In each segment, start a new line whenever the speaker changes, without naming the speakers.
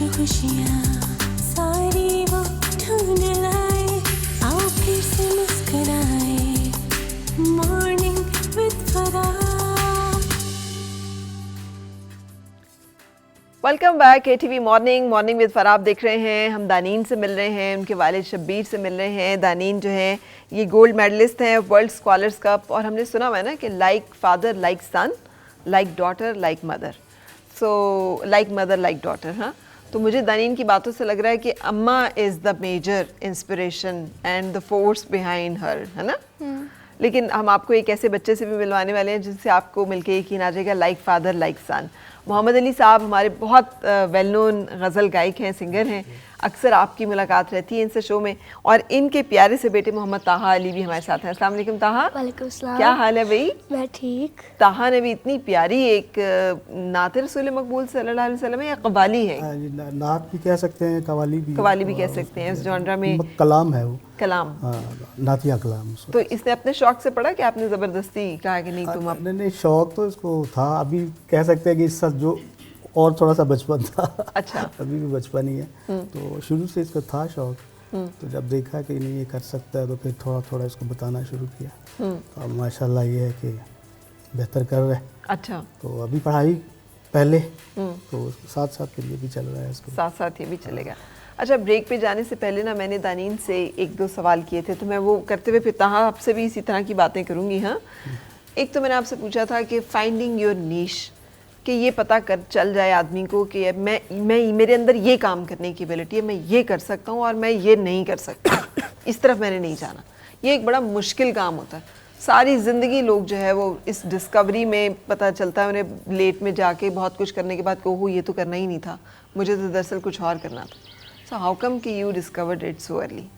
जो खुशियाँ सारी वो ढूंढ लाए, आओ फिर से मुस्कुराए, morning with Farah.
Welcome back ATV morning with Farah. आप देख रहे हैं, हम दानीन से मिल रहे हैं, उनके वालिद शब्बीर से मिल रहे हैं। दानीन जो हैं ये गोल्ड मेडलिस्ट हैं वर्ल्ड स्कॉलर्स कप, और हमने सुना हुआ है ना कि like father like son, like daughter like mother, so like mother like daughter. हाँ, तो मुझे दानीन की बातों से लग रहा है कि Amma is the major inspiration and the force behind her, है ना? लेकिन हम आपको एक ऐसे बच्चे से भी मिलवाने वाले हैं जिनसे आपको मिलके यकीन आ जाएगा, लाइक फादर लाइक सन। मोहम्मद अली साहब हमारे बहुत वेल नोन गज़ल गायक हैं, सिंगर हैं। अक्सर आपकी मुलाकात रहती है इनसे शो में, और इनके प्यारे से बेटे मोहम्मद ताहा अली भी हमारे साथ हैं। अस्सलाम वालेकुम ताहा।
वालेकुम अस्सलाम।
क्या हाल है भाई?
मैं ठीक।
ताहा ने भी इतनी प्यारी एक नात रसूल मकबूल सल्लल्लाहु अलैहि वसल्लम है, या कव्वाली है?
नात भी कह सकते हैं, कवाली भी
कह सकते हैं। इस जॉनरा में
कलाम है वो,
कलाम,
नातिया कलाम।
तो इसने अपने शौक से पढ़ा कि आपने ज़बरदस्ती कहा कि नहीं तुम अब?
नहीं, शौक तो इसको था, अभी कह सकते हैं कि इसका जो और थोड़ा सा बचपन था।
अच्छा।
अभी भी बचपन ही है, तो शुरू से इसका था शौक। तो जब देखा कि नहीं ये कर सकता है, तो फिर थोड़ा थोड़ा इसको बताना शुरू किया। तो अब माशाल्लाह ये है कि बेहतर कर रहा है।
अच्छा।
तो अभी पढ़ाई पहले, तो साथ साथ फिर ये भी चल रहा है, इसको
साथ साथ ये भी चलेगा। अच्छा, ब्रेक पे जाने से पहले ना मैंने दानीन से एक दो सवाल किए थे, तो मैं वो करते हुए फिर ताहा आपसे भी इसी तरह की बातें करूँगी। हाँ, एक तो मैंने आपसे पूछा था कि फाइंडिंग योर नीश, कि ये पता कर चल जाए आदमी को कि मैं मेरे अंदर ये काम करने की एबिलिटी है, मैं ये कर सकता हूँ और मैं ये नहीं कर सकता, इस तरफ मैंने नहीं जाना। ये एक बड़ा मुश्किल काम होता है। सारी ज़िंदगी लोग जो है वो इस डिस्कवरी में, पता चलता है उन्हें लेट में जाके बहुत कुछ करने के बाद को ये तो करना ही नहीं था, मुझे तो दरअसल कुछ और करना था। So how come you discovered it so early?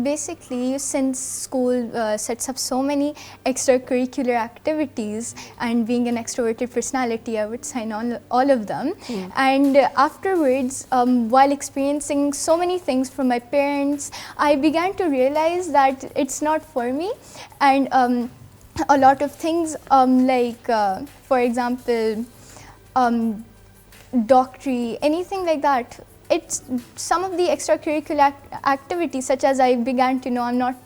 Basically, since school sets up so many extracurricular activities, and being an extroverted personality, I would sign on all of them. And afterwards, while experiencing so many things from my parents, I began to realize that it's not for me. And a lot of things, like for example, doctory, anything like that. It's some of the extracurricular activities, such as I began to know I'm not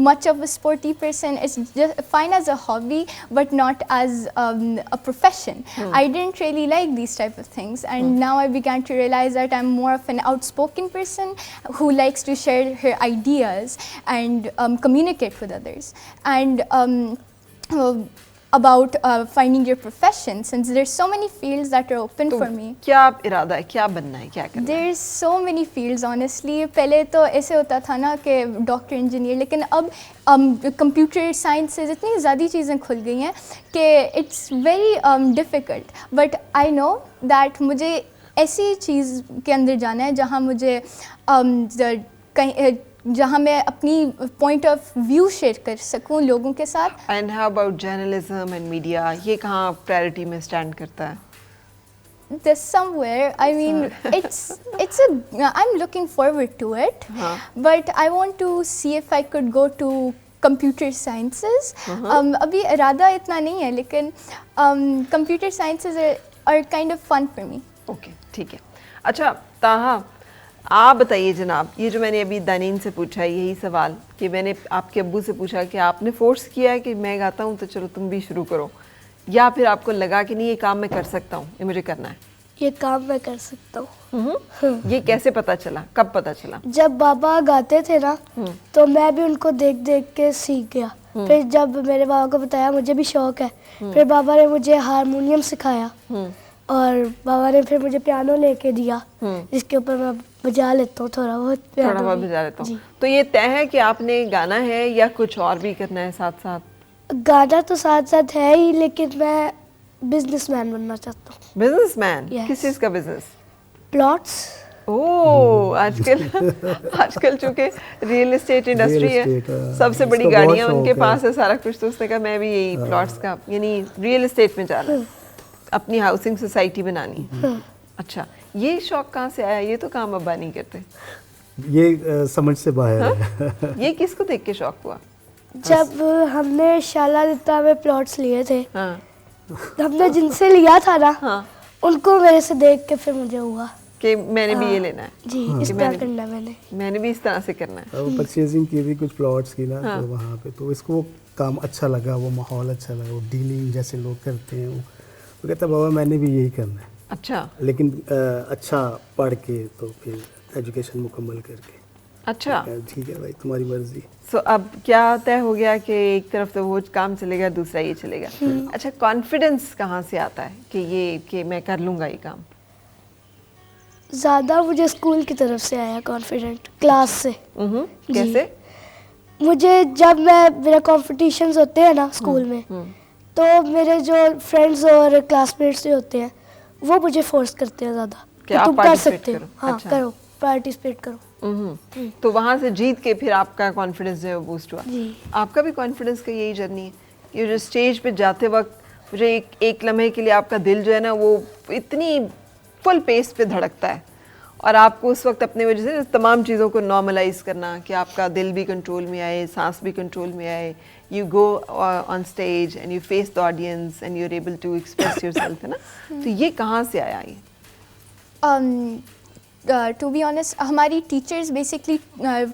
much of a sporty person. It's just fine as a hobby, but not as a profession. I didn't really like these type of things, and now I began to realize that I'm more of an outspoken person who likes to share her ideas and communicate with others. And about finding your profession, since there's so many fields that are open for me.
क्या इरादा है, क्या बनना है, क्या करना है?
There's so many fields, honestly. पहले तो ऐसे होता था ना कि डॉक्टर, इंजीनियर, लेकिन अब कंप्यूटर साइंसेज इतनी ज़्यादा चीज़ें खुल गई हैं कि it's very difficult, but I know that मुझे ऐसी चीज़ के अंदर जाना है जहाँ मुझे जहाँ मैं अपनी पॉइंट ऑफ व्यू शेयर कर सकूँ लोगों के साथ।
And how about journalism and media, ये कहाँ प्रायोरिटी में स्टैंड करता है?
There's somewhere, I mean, I'm looking forward to it, but I want to see if I could go to computer sciences. अभी इरादा इतना नहीं है, लेकिन computer sciences are kind of fun for me.
Okay, ठीक है। अच्छा ताहा, आप बताइए जनाब, ये जो मैंने अभी दानीन से पूछा है यही सवाल, कि मैंने आपके अब्बू से पूछा कि आपने फोर्स किया है कि मैं गाता हूँ तो चलो तुम भी शुरू करो, या फिर आपको लगा कि नहीं ये काम मैं कर सकता हूँ, ये मुझे करना है?
ये काम मैं कर सकता हूँ।
ये कैसे पता चला, कब पता चला?
जब बाबा गाते थे ना, तो मैं भी उनको देख देख के सीख गया। फिर जब मेरे बाबा को बताया, मुझे भी शौक है, फिर बाबा ने मुझे हारमोनियम सिखाया, और बाबा ने फिर मुझे पियानो लेके दिया, जिसके ऊपर मैं बजा लेता हूँ थोड़ा बहुत
बजा लेता हूँ। तो ये तय है कि आपने गाना है या कुछ और भी करना है साथ साथ?
गाना तो साथ साथ है ही, लेकिन मैं बिजनेसमैन बनना चाहता हूँ।
बिजनेसमैन?
Yes.
किस चीज़ का बिजनेस?
प्लॉट्स।
ओह, आजकल चूंकि रियल एस्टेट इंडस्ट्री है, सबसे बड़ी गाड़ियाँ उनके पास है, सारा कुछ, तो उसने कहा मैं भी यही प्लॉट्स का, यानी रियल एस्टेट में जाना है, अपनी हाउसिंग सोसाइटी बनानी। अच्छा, ये शौक कहाँ से आया? ये तो काम अब्बा नहीं करते।
ये समझ से बाहर है।
ये किसको देख के शौक हुआ?
जब हमने शाला दिता में प्लॉट्स लिए थे, हमने जिनसे लिया था ना, उनको मेरे से देख के फिर मुझे हुआ
कि मैंने भी ये लेना है,
जी इस तरह करना है
मैंने भी इस तरह से करना है।
वो परचेजिंग की थी कुछ प्लॉट्स की ना, तो वहाँ पे तो इसको वो काम अच्छा लगा, वो माहौल अच्छा लगा, वो डीलिंग जैसे लोग करते हैं, वो कहता बाबा मैंने भी यही करना है,
अच्छा
लेकिन अच्छा पढ़ के, तो फिर एजुकेशन मुकम्मल करके।
अच्छा,
ठीक है भाई तुम्हारी मर्जी।
सो अब क्या तय हो गया कि एक तरफ तो वो काम चलेगा, दूसरा ये चलेगा। अच्छा, कॉन्फिडेंस कहाँ से आता है कि मैं कर लूँगा ये काम?
ज़्यादा मुझे स्कूल की तरफ से आया कॉन्फिडेंट, क्लास से।
कैसे?
मुझे जब मेरा कॉम्पिटिशन्स होते हैं ना स्कूल में, तो मेरे जो फ्रेंड्स और क्लासमेट्स जो होते हैं वो मुझे फोर्स करते हैं ज़्यादा
कि
कि
आप
तुम कर
participate
सकते हो।
करो।
हाँ
अच्छा।
करो, पार्टिसिपेट करो।
तो वहाँ से जीत के फिर आपका कॉन्फिडेंस जो है वो बूस्ट हुआ।
जी।
आपका भी कॉन्फिडेंस का यही जर्नी है? ये जो स्टेज पे जाते वक्त मुझे एक लम्हे के लिए आपका दिल जो है ना वो इतनी फुल पेस पे धड़कता है, और आपको उस वक्त अपने वजह से तमाम चीज़ों को नॉर्मलाइज करना कि आपका दिल भी कंट्रोल में आए, सांस भी कंट्रोल में आए, you go on stage and you face the audience and you are able to express yourself, है ना? तो ये कहाँ से आया ये?
टू बी ऑनेस्ट, हमारी teachers basically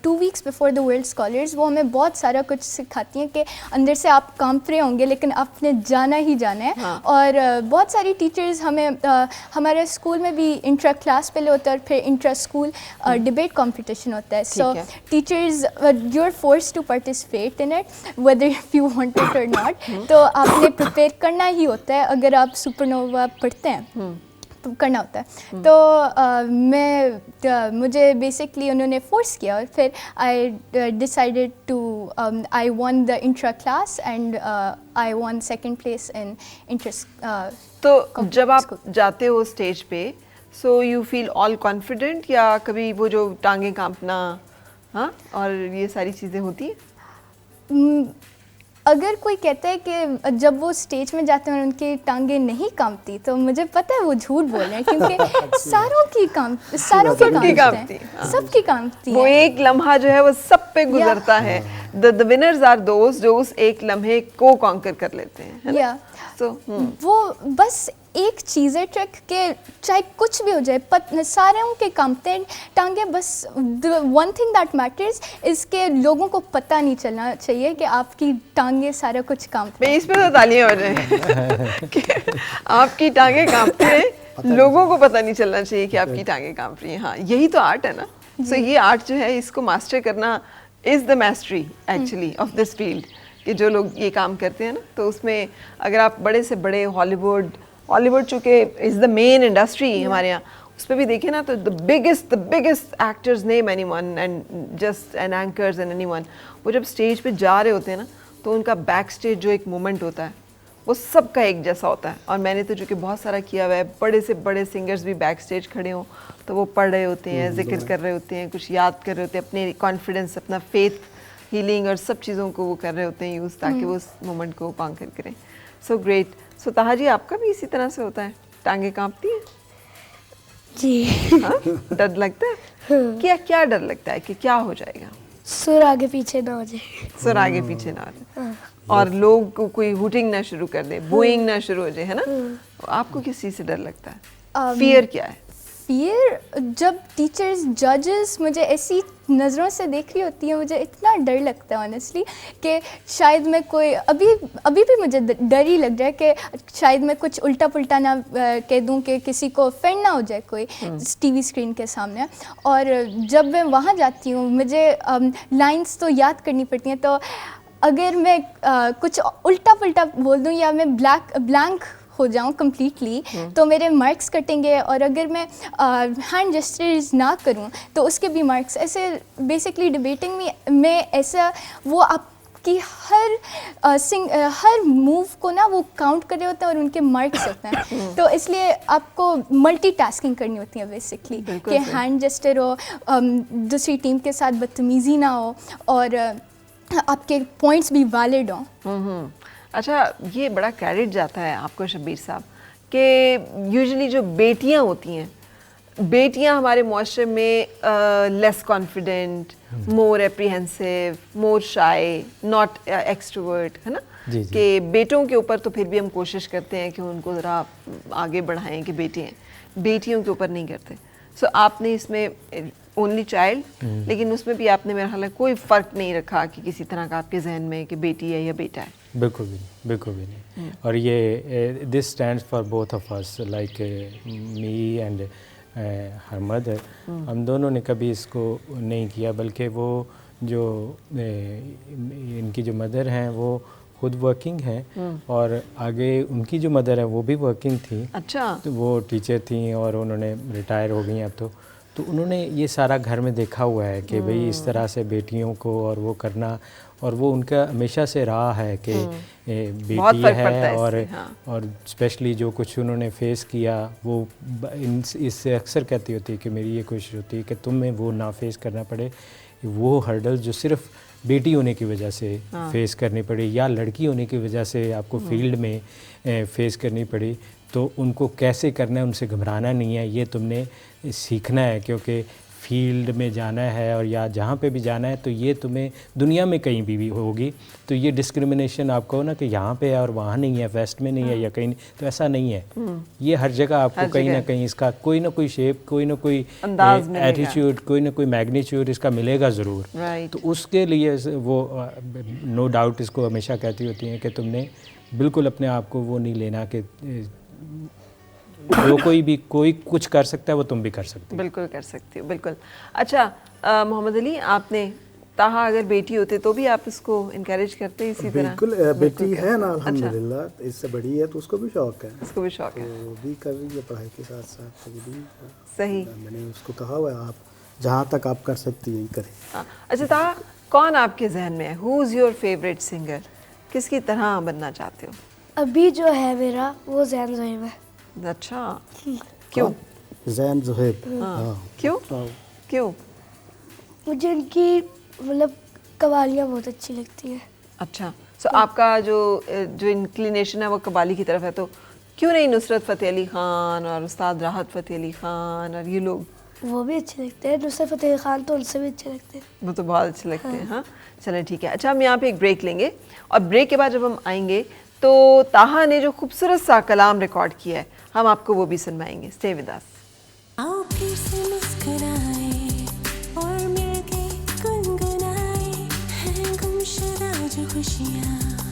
2 weeks before the world scholars वो हमें बहुत सारा कुछ सिखाती हैं कि अंदर से आप कांप रहे होंगे लेकिन आपने जाना ही जाना है।
हाँ।
और बहुत सारी टीचर्स हमें हमारे स्कूल में भी इंट्रा क्लास पहले होता है और फिर इंट्रा स्कूल डिबेट कंपटीशन होता है। सो
है।
Teachers you are forced to participate in it whether if you want it और नॉट। तो आपने प्रिपेयर करना ही होता है, अगर आप सुपरनोवा पढ़ते हैं तो करना होता है। तो मुझे बेसिकली उन्होंने फोर्स किया और फिर I decided to I won the intra class and I won second place in interest.
तो जब आप जाते हो स्टेज पे, so you feel all confident, या कभी वो जो टांगे कांपना, हाँ, और ये सारी चीज़ें होती हैं?
अगर कोई कहता है कि जब वो स्टेज में जाते हैं उनकी टांगे नहीं कांपती, तो मुझे पता है वो झूठ बोल रहे हैं, क्योंकि सारों की कांपती हैं, सबकी कांपती
वो
है।
एक लम्हा जो है वो सब पे गुजरता है। द विनर्स आर दोस्त जो उस एक लम्हे को कॉन्कर कर लेते हैं, है ना?
या
So,
वो बस एक चीज़ है ट्रिक के चाहे कुछ भी हो जाए, सारे उनके कांपते हैं टांगे, बस वन थिंग दैट मैटर्स इस के लोगों को पता नहीं चलना चाहिए कि आपकी टांगे सारा कुछ कांपते हैं।
इस पे तो तालियां हो जाए कि आपकी टांगे कांपती हैं, लोगों को पता नहीं चलना चाहिए कि आपकी टांगे कांप रही हैं। हाँ, यही तो आर्ट है ना। सो ये आर्ट जो है इसको मास्टर करना is the मैस्ट्री actually of this field, कि जो लोग ये काम करते हैं ना, तो उसमें अगर आप बड़े से बड़े हॉलीवुड चूँकि इज़ द मेन इंडस्ट्री हमारे यहाँ, उस पर भी देखें ना, तो the biggest actors name anyone and just an anchors and anyone, वो जब स्टेज पे जा रहे होते हैं ना, तो उनका बैक स्टेज जो एक मोमेंट होता है वो सबका एक जैसा होता है। और मैंने तो चूँकि बहुत सारा किया हुआ है, बड़े से बड़े सिंगर्स भी बैक स्टेज खड़े हों तो वो पढ़ रहे होते हैं, जिक्र कर रहे होते हैं, कुछ याद कर रहे होते हैं, अपने कॉन्फिडेंस, अपना फेथ, हीलिंग और सब चीज़ों को वो कर रहे होते हैं यूज़, ताकि वो उस मोमेंट को कॉन्कर करें। So great. सो ताहा जी, आपका भी इसी तरह से होता है? टांगे कांपती हैं?
जी।
हाँ? डर लगता है? क्या डर लगता है कि क्या हो जाएगा?
सुर आगे पीछे ना हो जाए।
सुर आगे पीछे ना हो जाए और लोग को कोई हुटिंग ना शुरू कर दे, बूइंग ना शुरू हो जाए, है ना? आपको किस चीज़ से डर लगता है? फियर क्या है?
फियर, जब टीचर्स जजेस मुझे ऐसी नज़रों से देख रही होती हैं, मुझे इतना डर लगता है ऑनेस्टली कि शायद मैं कोई अभी भी मुझे डर ही लग रहा है कि शायद मैं कुछ उल्टा पुल्टा ना कह दूं कि किसी को ऑफेंड ना हो जाए कोई टीवी स्क्रीन के सामने। और जब मैं वहाँ जाती हूँ मुझे लाइंस तो याद करनी पड़ती हैं, तो अगर मैं कुछ उल्टा पुल्टा बोल दूँ या मैं ब्लैंक हो जाऊँ कम्प्लीटली, तो मेरे मार्क्स कटेंगे। और अगर मैं हैंड जेस्चर्स ना करूँ तो उसके भी मार्क्स। ऐसे बेसिकली डिबेटिंग में ऐसा वो आपकी हर मूव को ना वो काउंट कर रहे होते हैं और उनके मार्क्स होते हैं। तो इसलिए आपको मल्टीटास्किंग करनी होती है बेसिकली, कि हैंड जेस्चर हो, दूसरी टीम के साथ बदतमीज़ी ना हो और आपके पॉइंट्स भी वैलिड हों।
अच्छा, ये बड़ा क्रेडिट जाता है आपको शब्बीर साहब कि यूजुअली जो बेटियां होती हैं बेटियां हमारे मुआशरे में less confident, more apprehensive, more shy, not extrovert, है ना?
जी, जी।
कि बेटों के ऊपर तो फिर भी हम कोशिश करते हैं कि उनको ज़रा आगे बढ़ाएं कि बेटे हैं, बेटियों के ऊपर नहीं करते। सो आपने इसमें ओनली चाइल्ड, लेकिन उसमें भी आपने मेरा ख्याल है कोई फ़र्क नहीं रखा कि किसी तरह का आपके जहन में कि बेटी है या बेटा है।
बिल्कुल भी नहीं, बिल्कुल भी नहीं। और ये this stands for both of us, like me and her mother. हम दोनों ने कभी इसको नहीं किया, बल्कि वो जो इनकी जो मदर हैं वो खुद वर्किंग हैं, और आगे उनकी जो मदर है वो भी वर्किंग थी।
अच्छा।
तो वो टीचर थी और उन्होंने रिटायर हो गई अब तो उन्होंने ये सारा घर में देखा हुआ है कि भाई इस तरह से बेटियों को और वो करना, और वो उनका हमेशा से रहा है कि बेटी है, और स्पेशली जो कुछ उन्होंने फेस किया वो इससे अक्सर कहती होती है कि मेरी ये कोशिश होती है कि तुम्हें वो ना फेस करना पड़े, वो हर्डल जो सिर्फ बेटी होने की वजह से फेस करनी पड़ी या लड़की होने की वजह से आपको फील्ड में फेस करनी पड़ी, तो उनको कैसे करना है, उनसे घबराना नहीं है, ये तुमने सीखना है, क्योंकि फील्ड में जाना है और या जहाँ पे भी जाना है तो ये तुम्हें दुनिया में कहीं भी होगी। तो ये डिस्क्रिमिनेशन आपको हो ना कि यहाँ पे है और वहाँ नहीं है, वेस्ट में नहीं है या कहीं नहीं, तो ऐसा नहीं है। ये हर जगह आपको कहीं ना कहीं इसका कोई ना कोई शेप, कोई ना कोई एटीट्यूड, कोई ना कोई मैग्नीट्यूड इसका मिलेगा ज़रूर। तो उसके लिए वो नो डाउट इसको हमेशा कहती होती हैं कि तुमने बिल्कुल अपने आप को वो नहीं लेना कि जो कोई कुछ कर सकता है वो तुम भी कर सकते हो।
बिल्कुल कर सकती हो, बिल्कुल। अच्छा मोहम्मद अली, आपने ताहा अगर बेटी होते तो भी आप इसको इनकरेज करते इसी तरह?
बिल्कुल, बेटी है ना अल्हम्दुलिल्लाह। अच्छा। इससे बड़ी है तो उसको भी शौक है,
उसको भी शौक है,
वो भी कर रही है पढ़ाई के साथ साथ। तो भी
सही,
मैंने उसको कहा हुआ है आप जहाँ तक आप कर सकती हैं करें।
अच्छा ताहा, कौन आपके जहन में है? Who is your favourite singer? किसकी तरह बनना चाहते हो?
अभी जो है मेरा वो ज़ैन ज़ोहेब है।
अच्छा, क्यों?
ज़ैन ज़ोहेब,
क्यों? क्यों?
मुझे इनकी मतलब कवालियाँ बहुत अच्छी लगती हैं।
अच्छा, सो आपका जो इंक्लिनेशन है वो कवाली की तरफ है, तो क्यों नहीं नुसरत फ़तेह अली ख़ान और उस्ताद राहत फ़तेह अली ख़ान और ये लोग?
वो भी अच्छे लगते हैं, नुसरत फ़तेह अली ख़ान तो उनसे भी अच्छे लगते हैं।
वो तो बहुत अच्छे लगते हैं। हाँ, चलें ठीक है। अच्छा, हम यहाँ पे एक ब्रेक लेंगे और ब्रेक के बाद जब हम आएंगे तो ताहा ने जो खूबसूरत सा कलाम रिकॉर्ड किया है हम आपको वो भी सुनवाएंगे। Stay with us.
आओ फिर से मुस्कुराए और मिलके गुनगुनाए हैं गुमशुदा जो खुशियाँ।